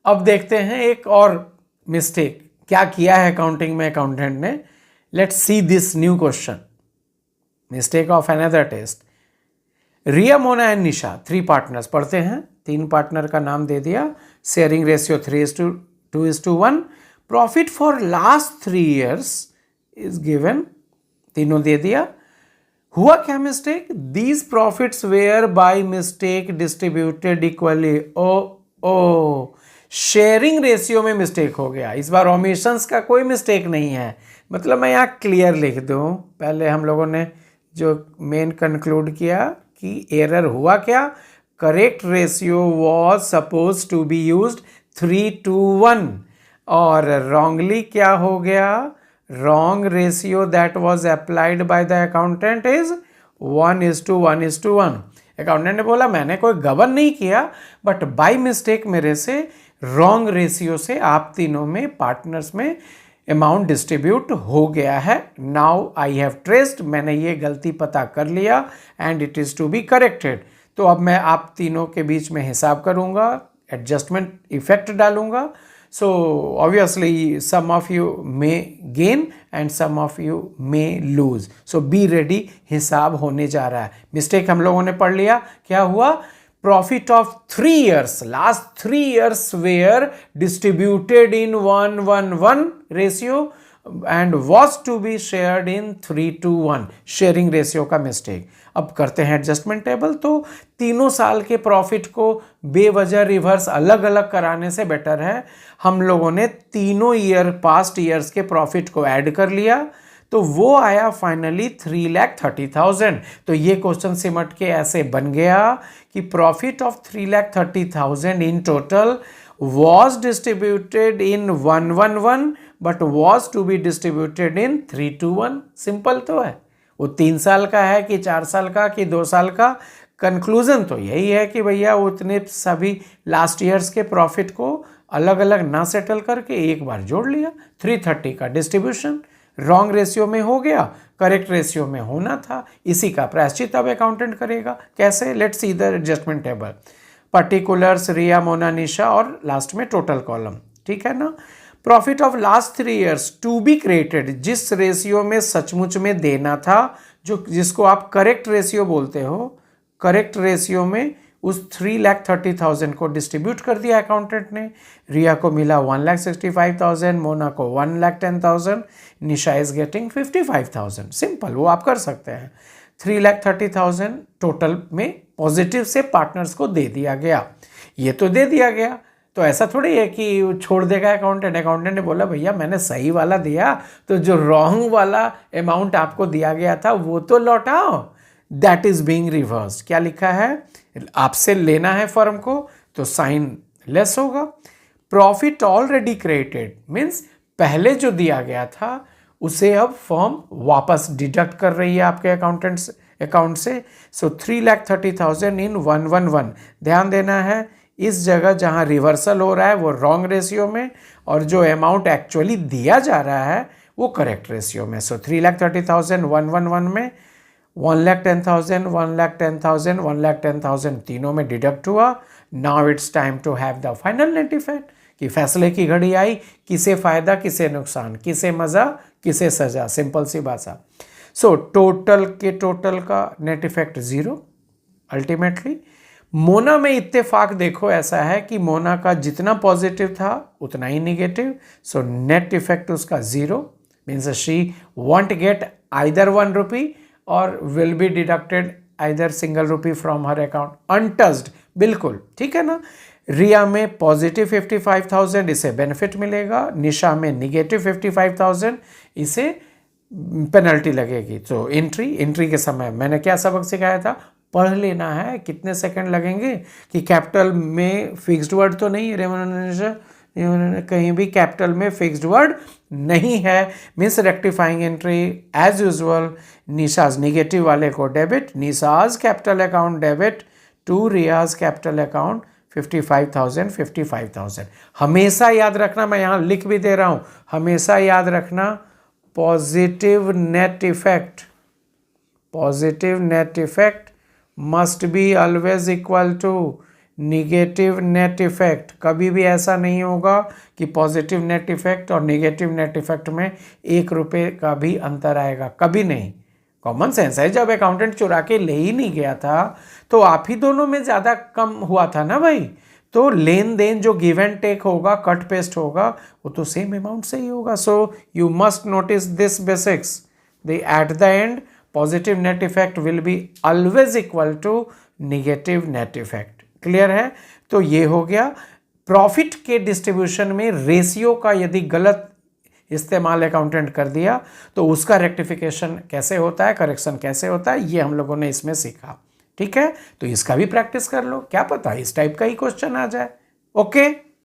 अब देखते हैं एक और मिस्टेक क्या किया है अकाउंटिंग में अकाउंटेंट ने. Let's see this new question. Mistake of another test. Riya, Mona and Nisha 3 partners पढ़ते हैं. 3 पार्टनर का नाम दे दिया. Sharing ratio 3:2:1. Profit for last 3 years is given. तीनों दे दिया. हुआ क्या mistake? These profits were by mistake distributed equally. ओ शेयरिंग रेशियो में मिस्टेक हो गया. इस बार ओमिशंस का कोई मिस्टेक नहीं है. मतलब मैं यहाँ क्लियर लिख दूँ. पहले हम लोगों ने जो मेन कंक्लूड किया कि एरर हुआ क्या. Correct ratio was suppose to be used 3:1 और रॉन्गली क्या हो गया. Wrong ratio that was applied by the accountant is 1:1:1. Accountant ने बोला मैंने कोई गबन नहीं किया, बट बाय मिस्टेक मेरे से रॉन्ग रेशियो से आप तीनों में पार्टनर्स में अमाउंट डिस्ट्रीब्यूट हो गया है. Now I have traced. मैंने ये गलती पता कर लिया and it is to be corrected. तो अब मैं आप तीनों के बीच में हिसाब करूँगा, एडजस्टमेंट इफेक्ट डालूंगा. So obviously some of you may gain and some of you may lose. So be ready. हिसाब होने जा रहा है. मिस्टेक हम लोगों ने पढ़ लिया. क्या हुआ? Profit of 3 years, last 3 years were distributed in 1:1 ratio and was to be shared in 3:1. Sharing ratio का मिस्टेक. अब करते हैं एडजस्टमेंट टेबल. तो तीनों साल के प्रॉफिट को बेवजह रिवर्स अलग अलग कराने से बेटर है हम लोगों ने तीनों पास्ट ईयर्स के प्रॉफिट को ऐड कर लिया. तो वो आया फाइनली 3,30,000. तो ये क्वेश्चन सिमट के ऐसे बन गया कि profit of 3,30,000 in total was distributed in 1:1 but was to be distributed in 3:1. Simple तो है. वो 3 साल का है कि 4 साल का कि 2 साल का. कंक्लूजन तो यही है कि भैया उतने सभी लास्ट ईयर्स के प्रॉफिट को अलग अलग ना सेटल करके एक बार जोड़ लिया. 330 का डिस्ट्रीब्यूशन रॉन्ग रेशियो में हो गया, करेक्ट रेशियो में होना था. इसी का प्रायश्चित अब अकाउंटेंट करेगा. कैसे? Let's see the adjustment table. Particulars Riya, Mona, Nisha और लास्ट में टोटल कॉलम. ठीक है ना. Profit of last 3 years to be created. जिस रेशियो में सचमुच में देना था, जिसको आप करेक्ट रेशियो बोलते हो, करेक्ट रेशियो में उस 3,30,000 को डिस्ट्रीब्यूट कर दिया अकाउंटेंट ने. रिया को मिला 1,65,000, मोना को 1,10,000, निशा इज गेटिंग 55,000. सिंपल, वो आप कर सकते हैं. 3,30,000 टोटल में पॉजिटिव से पार्टनर्स को दे दिया गया. ये तो दे दिया गया, तो ऐसा थोड़ी है कि छोड़ देगा अकाउंटेंट. अकाउंटेंट ने बोला भैया मैंने सही वाला दिया, तो जो रॉन्ग वाला अमाउंट आपको दिया गया था वो तो लौटाओ. That is being reversed. क्या लिखा है? आपसे लेना है फर्म को, तो साइन लेस होगा. प्रॉफिट ऑलरेडी क्रिएटेड मीन्स पहले जो दिया गया था उसे अब फर्म वापस डिडक्ट कर रही है आपके अकाउंट से. सो 3,30,000 इन 1:1. ध्यान देना है इस जगह जहां रिवर्सल हो रहा है वो रॉन्ग रेशियो में, और जो अमाउंट एक्चुअली दिया जा रहा है वो करेक्ट रेशियो में. सो 3,30,000 1:1 में, 1,10,000 1,10,000 1,10,000 तीनों में डिडक्ट हुआ. Now it's time to have the final net effect. कि फैसले की घड़ी आई. किसे फायदा किसे नुकसान, किसे मजा किसे सजा. सिंपल सी भाषा. सो टोटल का नेट इफेक्ट 0 अल्टीमेटली. मोना में इत्तेफाक देखो ऐसा है कि मोना का जितना पॉजिटिव था उतना ही निगेटिव. सो नेट इफेक्ट उसका 0 means she won't get either 1 rupee और will be deducted either single rupee from her account untouched. बिल्कुल ठीक है ना. रिया में पॉजिटिव 55,000, इसे बेनिफिट मिलेगा. निशा में निगेटिव 55,000, इसे पेनल्टी लगेगी. तो एंट्री के समय मैंने क्या सबक सिखाया था? पढ़ लेना है. कितने सेकंड लगेंगे कि कैपिटल में फिक्स्ड वर्ड तो नहीं है, कहीं भी कैपिटल में फिक्स्ड वर्ड नहीं है. Means rectifying entry as usual. Nisha's negative वाले को debit, Nisha's capital account debit to Riya's capital account 55,000. हमेशा याद रखना, मैं यहाँ लिख भी दे रहा हूँ, हमेशा याद रखना positive net effect must be always equal to negative net effect, कभी भी ऐसा नहीं होगा कि पॉजिटिव नेट इफेक्ट और निगेटिव नेट इफेक्ट में 1 रुपये का भी अंतर आएगा, कभी नहीं। कॉमन सेंस है, जब अकाउंटेंट चुरा के ले ही नहीं गया था तो आप ही दोनों में ज़्यादा कम हुआ था ना भाई। तो लेन देन जो गिव एंड टेक होगा, कट पेस्ट होगा, वो तो सेम अमाउंट से ही होगा। So you must notice this basics, the at the end positive net effect will be always equal to negative net effect. Clear है? तो ये हो गया। प्रॉफिट के डिस्ट्रीब्यूशन में रेशियो का यदि गलत इस्तेमाल अकाउंटेंट कर दिया तो उसका रेक्टिफिकेशन कैसे होता है, करेक्शन कैसे होता है, ये हम लोगों ने इसमें सीखा। ठीक है, तो इसका भी प्रैक्टिस कर लो, क्या पता इस टाइप का ही क्वेश्चन आ जाए। ओके।